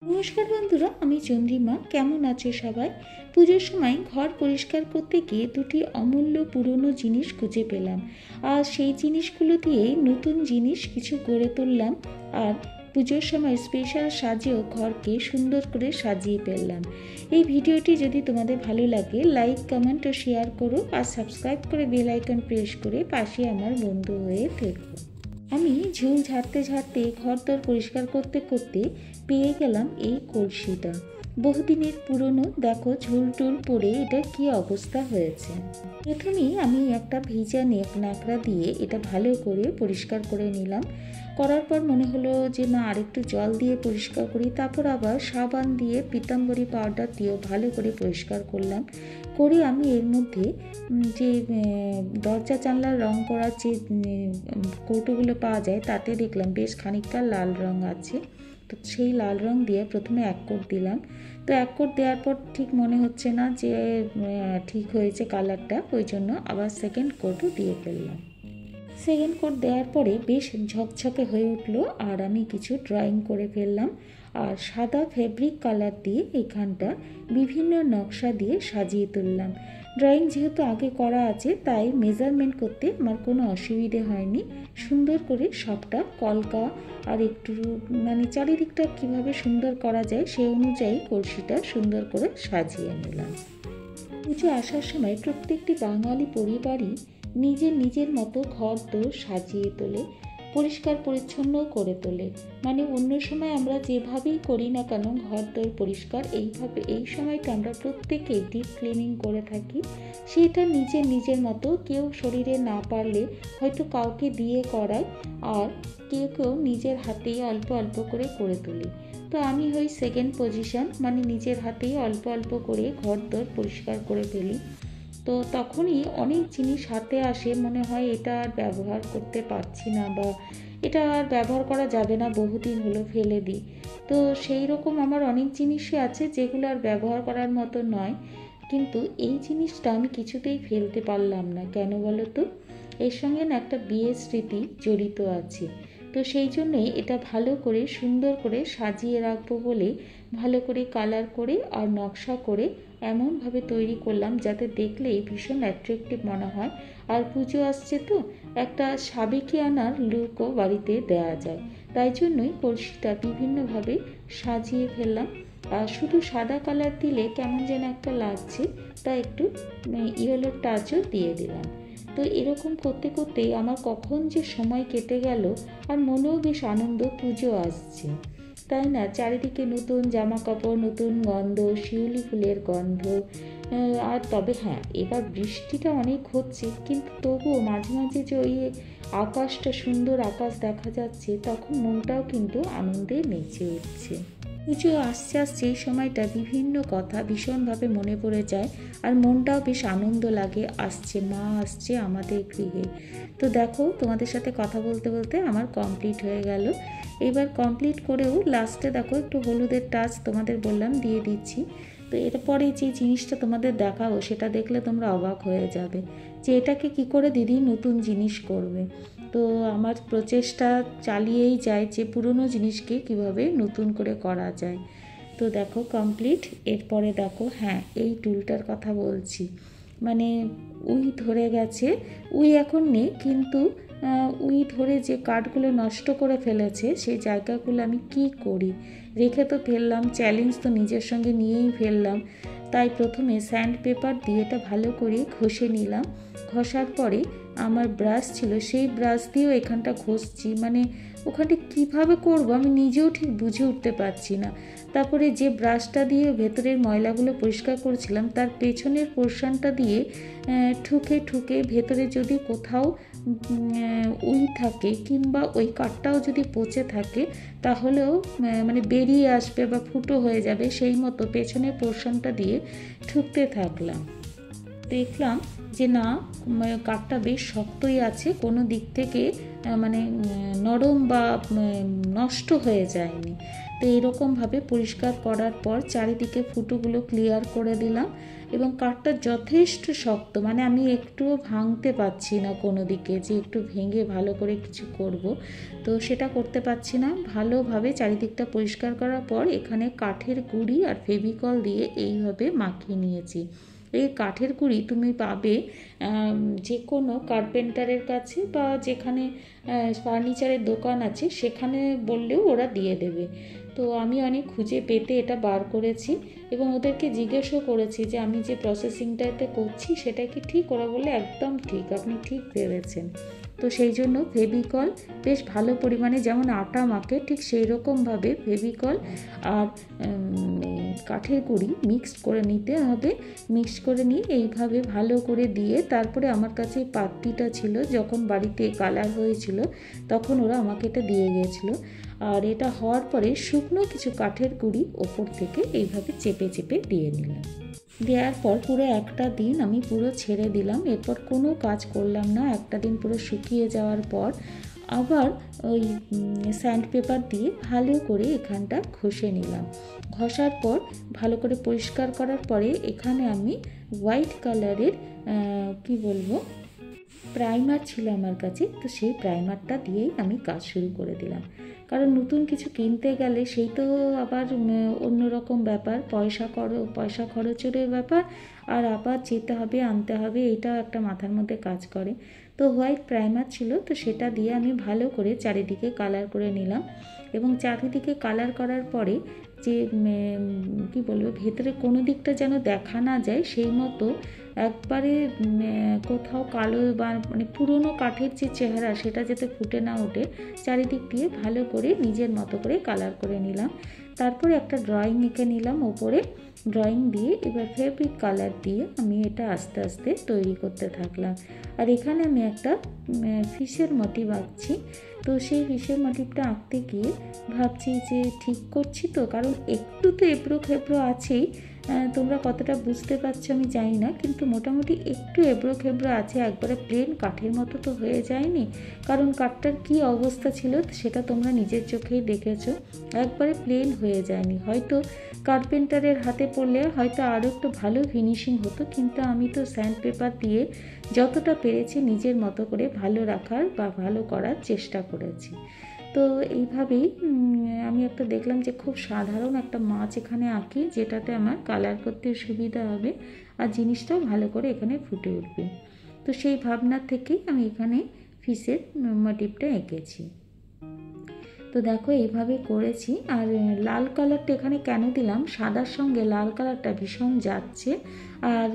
নমস্কার বন্ধুরা, আমি চন্দ্রিমা। কেমন আছো সবাই? পুজোর সময় ঘর পরিষ্কার করতে গিয়ে দুটি অমূল্য পুরনো জিনিস খুঁজে পেলাম, আর সেই জিনিসগুলো দিয়েই নতুন জিনিস কিছু গড়ে তুললাম। আর পুজোর সময় স্পেশাল সাজেও ঘরকে সুন্দর করে সাজিয়ে ফেললাম। এই ভিডিওটি যদি তোমাদের ভালো লাগে, লাইক, কমেন্ট ও শেয়ার করো, আর সাবস্ক্রাইব করে বেল আইকন প্রেস করে পাশে আমার বন্ধু হয়ে থেকো। আমি ঝুল ঝাড়তে ঝাড়তে ঘরদোর পরিষ্কার করতে করতে পেয়ে গেলাম এই কলসিটা। বহুদিনের পুরনো, দেখো ঝুল টুল পড়ে এটা কি অবস্থা হয়েছে। প্রথমেই আমি একটা ভিজা ন্যাকড়া দিয়ে এটা ভালো করে পরিষ্কার করে নিলাম। করার পর মনে হলো যে না, আরেকটু জল দিয়ে পরিষ্কার করি। তারপর আবার সাবান দিয়ে, পিতাম্বরী পাউডার দিয়েও ভালো করে পরিষ্কার করলাম। করে আমি এর মধ্যে যে দরজা জানলার রং করার যে কৌটোগুলো পাওয়া যায়, তাতে দেখলাম বেশ খানিকটা লাল রং আছে। তো সেই লাল রং দিয়ে প্রথমে এক কোট দিলাম। তো এক কোট দেওয়ার পর ঠিক মনে হচ্ছে না যে ঠিক হয়েছে কালারটা, ওই জন্য আবার সেকেন্ড কোটও দিয়ে ফেললাম। সেকেন্ড কোট দেওয়ার পরে বেশ ঝকঝকে হয়ে উঠলো, আর আমি কিছু ড্রয়িং করে ফেললাম। আর সাদা ফেব্রিক কালার দিয়ে এখানটা বিভিন্ন নকশা দিয়ে সাজিয়ে তুললাম। ড্রয়িং যেহেতু আগে করা আছে, তাই মেজারমেন্ট করতে আমার কোনো অসুবিধে হয়নি। সুন্দর করে সবটা কলকা আর একটু চারিদিকটা কিভাবে সুন্দর করা যায় সেই অনুযায়ী কলসিটা সুন্দর করে সাজিয়ে নিলাম। পুজো আসার সময় প্রত্যেকটি বাঙালি পরিবারই নিজের মতো ঘর দোর সাজিয়ে তোলে, পরিষ্কার পরিচ্ছন্নও করে তোলে। অন্য সময় আমরা যেভাবেই করি না কেন ঘর দোর পরিষ্কার, এইভাবে এই সময়টা আমরা প্রত্যেকেই ডিপ ক্লিনিং করে থাকি। সেটা নিজের মতো, কেউ শরীরে না পারলে হয়তো কাউকে দিয়ে করায়, আর কেউ নিজের হাতেই অল্প অল্প করে তুলি। তো আমি হই সেকেন্ড পজিশন, নিজের হাতেই অল্প অল্প করে ঘর দোর পরিষ্কার করে ফেলি। তো তখনই অনেক জিনিস হাতে আসে, মনে হয় এটা আর ব্যবহার করতে পারছি না, বা এটা আর ব্যবহার করা যাবে না, বহুদিন হলো ফেলে দিই। তো সেই রকম আমার অনেক জিনিসই আছে যেগুলো আর ব্যবহার করার মতো নয়, কিন্তু এই জিনিসটা আমি কিছুতেই ফেলতে পারলাম না। কেন বলো তো? এর সঙ্গে না একটা বিয়ের স্মৃতি জড়িত আছে। তো সেই জন্যই এটা ভালো করে সুন্দর করে সাজিয়ে রাখবো বলে ভালো করে কালার করে আর নকশা করে এমনভাবে তৈরি করলাম যাতে দেখলেই ভীষণ অ্যাট্রাকটিভ মনে হয়। আর পুজো আসছে, তো একটা সাবেকিয়ানার লুকও বাড়িতে দেওয়া যায়। তাই জন্যই কলসিটা বিভিন্নভাবে সাজিয়ে ফেললাম। আর শুধু সাদা কালার দিলে কেমন যেন একটা লাগছে, তাই একটু ইয়েলো টাচও দিয়ে দিলাম। তো এরকম করতে করতেই আমার কখন যে সময় কেটে গেল, আর মনেও বেশ আনন্দ, পুজো আসছে তাই না। চারিদিকে নতুন জামা কাপড়, নতুন গন্ধ, শিউলি ফুলের গন্ধ। আর তবে হ্যাঁ, এবার বৃষ্টিটা অনেক হচ্ছে, কিন্তু তবুও মাঝে মাঝে যে ওই আকাশটা, সুন্দর আকাশ দেখা যাচ্ছে, তখন মনটাও কিন্তু আনন্দে নেচে উঠছে। পুজো আসছে এই সময়টা বিভিন্ন কথা ভীষণভাবে মনে পড়ে যায়, আর মনটাও বেশ আনন্দ লাগে। আসছে, মা আসছে আমাদের গৃহে। তো দেখো, তোমাদের সাথে কথা বলতে বলতে আমার কমপ্লিট হয়ে গেল। এবার কমপ্লিট করেও লাস্টে দেখো একটু হলুদের টাচ তোমাদের বললাম দিয়ে দিচ্ছি। তো এরপরে যে জিনিসটা তোমাদের দেখাবো, সেটা দেখলে তোমরা অবাক হয়ে যাবে যে এটাকে কি করে দিদি নতুন জিনিস করবে। তো আমার প্রচেষ্টা চালিয়েই যায় যে পুরনো জিনিসকে কিভাবে নতুন করে করা যায়। তো দেখো কমপ্লিট। এরপরে দেখো, হ্যাঁ এই টুলটার কথা বলছি, উই ধরে গেছে। উই এখন নেই, কিন্তু উই ধরে যে কাঠগুলো নষ্ট করে ফেলেছে, সেই জায়গাগুলো আমি কি করি, রেখে তো ফেললাম, চ্যালেঞ্জ তো নিজের সঙ্গে নিয়েই ফেললাম। তাই প্রথমে স্যান্ড পেপার দিয়ে এটা ভালো করে ঘষে নিলাম। ঘষার পরে আমার ব্রাশ ছিল, সেই ব্রাশ দিয়েও এখানটা ঘষছি। ওখানটা কীভাবে করব আমি নিজেও ঠিক বুঝে উঠতে পারছি না। তারপরে যে ব্রাশটা দিয়ে ভেতরের ময়লাগুলো পরিষ্কার করেছিলাম, তার পেছনের পোর্শনটা দিয়ে ঠুকে ভেতরে যদি কোথাও উই থাকে, কিংবা ওই কাঠটাও যদি পচে থাকে, তাহলেও বেরিয়ে আসবে বা ফুটো হয়ে যাবে, সেই মতো পেছনের পোর্শনটা দিয়ে ঠুকতে থাকলাম। দেখলাম যে না, কাঠটা বেশ শক্তই আছে, কোনো দিক থেকে নরম বা নষ্ট হয়ে যায়নি। তো এরকমভাবে পরিষ্কার করার পর চারিদিকে ফুটোগুলো ক্লিয়ার করে দিলাম এবং কাঠটা যথেষ্ট শক্ত, মানে আমি একটুও ভাঙতে পারছি না কোনো দিকে যে একটু ভেঙে ভালো করে কিছু করব, তো সেটা করতে পারছি না। ভালোভাবে চারিদিকটা পরিষ্কার করার পর এখানে কাঠের গুঁড়ি আর ফেভিকল দিয়ে এইভাবে মাখিয়ে নিয়েছি। এই কাঠের গুঁড়ি তুমি পাবে যে কোনো কার্পেন্টারের কাছে বা যেখানে ফার্নিচারের দোকান আছে সেখানে বললেও ওরা দিয়ে দেবে। তো আমি অনেক খুঁজে পেতে এটা বার করেছি এবং ওদেরকে জিজ্ঞেসও করেছি যে আমি যে প্রসেসিংটাতে করছি সেটা কি ঠিক। ওরা বললে একদম ঠিক, আপনি ঠিক ভেবেছেন। তো সেই জন্য ফেভিকল বেশ ভালো পরিমাণে, যেমন আটা মাখে ঠিক সেই রকমভাবে ফেভিকল আর কাঠের গুঁড়ি মিক্সড করে নিতে হবে। মিক্সড করে নিয়ে এইভাবে ভালো করে দিয়ে তারপরে আমার কাছে পাত্তিটা ছিল, যখন বাড়িতে কালার হয়েছিল তখন ওরা আমাকে এটা দিয়ে গিয়েছিল। আর এটা হওয়ার পরে শুকনো কিছু কাঠের গুঁড়ি ওপর থেকে এইভাবে চেপে চেপে দিয়ে নিলাম। দেওয়ার পর পুরো একটা দিন আমি পুরো ছেড়ে দিলাম, এরপর কোনো কাজ করলাম না। একটা দিন পুরো শুকিয়ে যাওয়ার পর আবার ওই স্যান্ড পেপার দিয়ে ভালো করে এখানটা ঘষে নিলাম। ঘষার পর ভালো করে পরিষ্কার করার পরে এখানে আমি হোয়াইট কালারের প্রাইমার ছিল আমার কাছে, তো সেই প্রাইমারটা দিয়েই আমি কাজ শুরু করে দিলাম। কারণ নতুন কিছু কিনতে গেলে সেই তো আবার অন্যরকম ব্যাপার, পয়সা খরচের ব্যাপার, আর আবার যেতে হবে আনতে হবে, এইটাও একটা মাথার মধ্যে কাজ করে। তো হোয়াইট প্রাইমার ছিল, তো সেটা দিয়ে আমি ভালো করে চারিদিকে কালার করে নিলাম এবং চারিদিকে কালার করার পরে যে ভেতরে কোনো দিকটা যেন দেখা না যায় সেই মতো একবারে কোথাও কালো বা মানে পুরনো কাঠের যে চেহারা সেটা যাতে ফুটে না ওঠে, চারিদিক দিয়ে ভালো করে নিজের মতো করে কালার করে নিলাম। তারপরে একটা ড্রয়িং এঁকে নিলাম ওপরে, ড্রয়িং দিয়ে এবার ফেব্রিক কালার দিয়ে আমি এটা আস্তে আস্তে তৈরি করতে থাকলাম। আর এখানে আমি একটা ফিশের মোটিভ আঁকছি। তো সেই ফিশের মোটিভটা আঁকতে গিয়ে ভাবছি যে ঠিক করছি তো, কারণ একটু তো এবড়ো খেবড়ো আছেই, তোমরা কতটা বুঝতে পারছো আমি জানি না, কিন্তু মোটামুটি একটু এবড়ো খেবড়ো আছে, একবারে প্লেন কাঠের মতো তো হয়ে যায়নি। কারণ কাঠটার কী অবস্থা ছিল সেটা তোমরা নিজের চোখেই দেখেছো, একবারে প্লেন হয়ে যায়নি। হয়তো কার্পেন্টারের হাতে পড়লে হয়তো আরও একটু ভালো ফিনিশিং হতো, কিন্তু আমি তো স্যান্ড পেপার দিয়ে যতটা পেরেছি নিজের মতো করে ভালো রাখার বা ভালো করার চেষ্টা করেছি। তো এইভাবেই আমি একটা দেখলাম যে খুব সাধারণ একটা মাছ এখানে আঁকি, যেটাতে আমার কালার করতে সুবিধা হবে আর জিনিসটাও ভালো করে এখানে ফুটে উঠবে। তো সেই ভাবনা থেকেই আমি এখানে ফিশের মোটিভটা এঁকেছি। তো দেখো এইভাবে করেছি। আর লাল কালারটা এখানে কেন দিলাম, সাদার সঙ্গে লাল কালারটা ভীষণ যাচ্ছে আর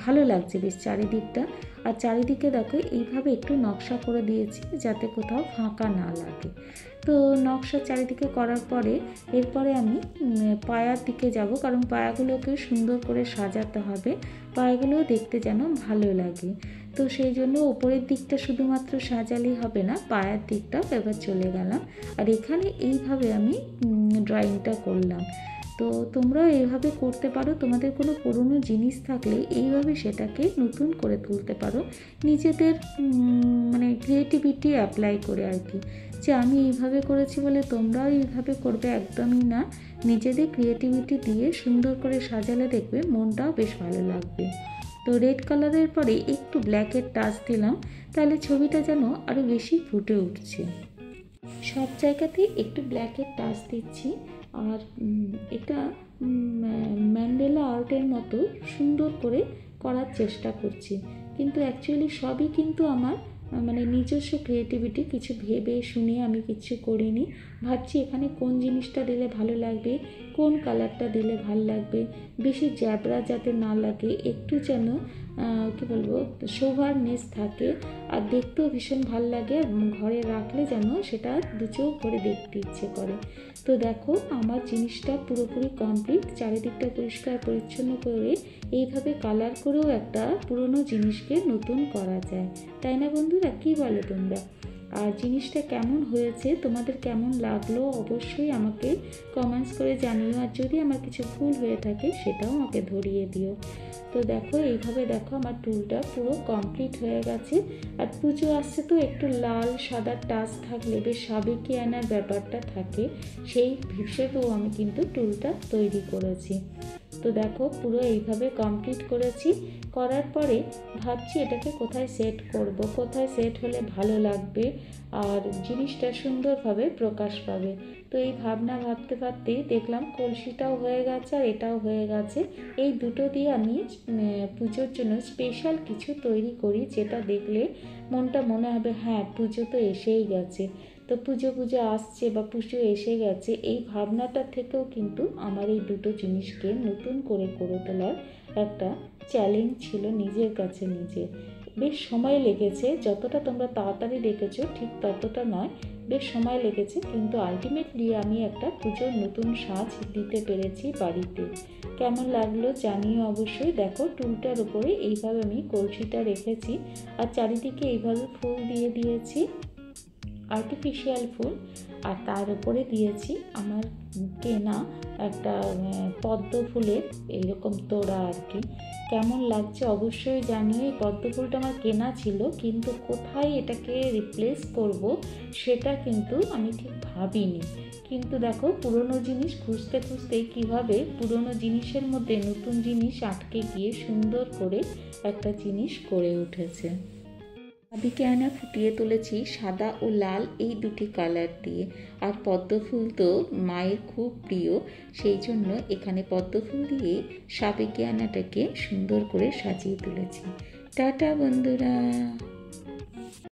ভালো লাগছে বেশ চারিদিকটা। আর চারিদিকে দেখো এইভাবে একটু নকশা করে দিয়েছি যাতে কোথাও ফাঁকা না লাগে। তো নকশা চারিদিকে করার পরে এরপরে আমি পায়ার দিকে যাব, কারণ পায়াগুলোকে সুন্দর করে সাজাতে হবে, পায়াগুলোও দেখতে যেন ভালো লাগে। তো সেই জন্য ওপরের দিকটা শুধুমাত্র সাজালেই হবে না, পায়ের দিকটাও এবার চলে গেলাম। আর এখানে এইভাবে আমি ড্রয়িংটা করলাম। তো তোমরাও এইভাবে করতে পারো, তোমাদের কোনো পুরনো জিনিস থাকলে এইভাবে সেটাকে নতুন করে তুলতে পারো, নিজেদের মানে ক্রিয়েটিভিটি অ্যাপ্লাই করে আর কি। যে আমি এইভাবে করেছি বলে তোমরাও এইভাবে করবে একদমই না, নিজেদের ক্রিয়েটিভিটি দিয়ে সুন্দর করে সাজালে দেখবে মনটাও বেশ ভালো লাগবে। তো রেড কালারের পরে একটু ব্ল্যাকের টাচ দিলাম, তাহলে ছবিটা যেন আরও বেশি ফুটে উঠছে। সব জায়গাতেই একটু ব্ল্যাকের টাচ দিচ্ছি। আর এটা ম্যান্ডেলা আর্টের মতো সুন্দর করে করার চেষ্টা করছি, কিন্তু অ্যাকচুয়ালি সবই কিন্তু আমার মানে নিজস্ব ক্রিয়েটিভিটি, কিছু ভেবে শুনে আমি কিছু করিনি। ভাবছি এখানে কোন জিনিসটা দিলে ভালো লাগবে, কোন কালারটা দিলে ভালো লাগবে, বেশি জ্যাবরা যাতে না লাগে, একটু যেন সোভারনেস থাকে আর দেখতেও ভীষণ ভালো লাগে, ঘরে রাখলে যেন সেটা দু চোখ ভরে দেখতে ইচ্ছে করে। তো দেখো আমার জিনিসটা পুরোপুরি কমপ্লিট, চারিদিকটা পরিষ্কার পরিচ্ছন্ন করে এইভাবে কালার করেও একটা পুরনো জিনিসকে নতুন করা যায়, তাই না বন্ধুরা, কী বলো তোমরা? আর জিনিসটা কেমন হয়েছে, তোমাদের কেমন লাগলো অবশ্যই আমাকে কমেন্টস করে জানিও। আর যদি আমার কিছু ভুল হয়ে থাকে সেটাও আমাকে ধরিয়ে দিও। তো দেখো এইভাবে দেখো আমার টুলটা পুরো কমপ্লিট হয়ে গেছে। আর পুজো আসছে তো একটু লাল সাদা টাচ থাকলে বেশ সাবেকিয়ানার ব্যাপারটা থাকে, সেই হিসেবেও আমি কিন্তু টুলটা তৈরি করেছি। তো দেখো পুরো এইভাবে কমপ্লিট করেছি। করার পরে ভাবছি এটাকে কোথায় সেট করব, কোথায় সেট হলে ভালো লাগবে আর জিনিসটা সুন্দরভাবে প্রকাশ পাবে। তো এই ভাবনা ভাবতে ভাবতেই দেখলাম কলসিটাও হয়ে গেছে আর এটাও হয়ে গেছে। এই দুটো দিয়ে আমি পুজোর জন্য স্পেশাল কিছু তৈরি করি, যেটা দেখলে মনটা মনে হবে হ্যাঁ পুজো তো এসেই গেছে। তো পুজো আসছে বা পুজো এসে গেছে, এই ভাবনাটা থেকেও কিন্তু আমার এই দুটো জিনিসকে নতুন করে তোলার একটা চ্যালেঞ্জ ছিল নিজের কাছে নিজে। বেশ সময় লেগেছে, যতটা তোমরা তাড়াতাড়ি দেখেছো ঠিক ততটা নয়, বেশ সময় লেগেছে, কিন্তু আলটিমেটলি আমি একটা পুজোর নতুন সাজ দিতে পেরেছি বাড়িতে। কেমন লাগলো জানিও অবশ্যই। দেখো টুলটার উপরে এইভাবে আমি কলসিটা রেখেছি আর চারিদিকে এইভাবে ফুল দিয়ে দিয়েছি, আর্টিফিশিয়াল ফুল। আর তার উপরে দিয়েছি আমার কেনা একটা পদ্ম ফুলের এইরকম তোড়া আর কি। কেমন লাগছে অবশ্যই জানিয়ে। এই পদ্ম ফুলটা আমার কেনা ছিল, কিন্তু কোথায় এটাকে রিপ্লেস করব সেটা কিন্তু আমি ঠিক ভাবিনি। কিন্তু দেখো পুরনো জিনিস খুঁজতে খুঁজতে কীভাবে পুরনো জিনিসের মধ্যে নতুন জিনিস আটকে গিয়ে সুন্দর করে একটা জিনিস করে উঠেছে। সাবেকিয়ানা ফুটিয়ে তুলেছি সাদা ও লাল এই দুটি কালার দিয়ে। আর পদ্ম ফুল তো মায়ের খুব প্রিয়, সেই জন্য এখানে পদ্ম ফুল দিয়ে সাবেকিয়ানাটাকে সুন্দর করে সাজিয়ে তুলেছি। টাটা বন্ধুরা।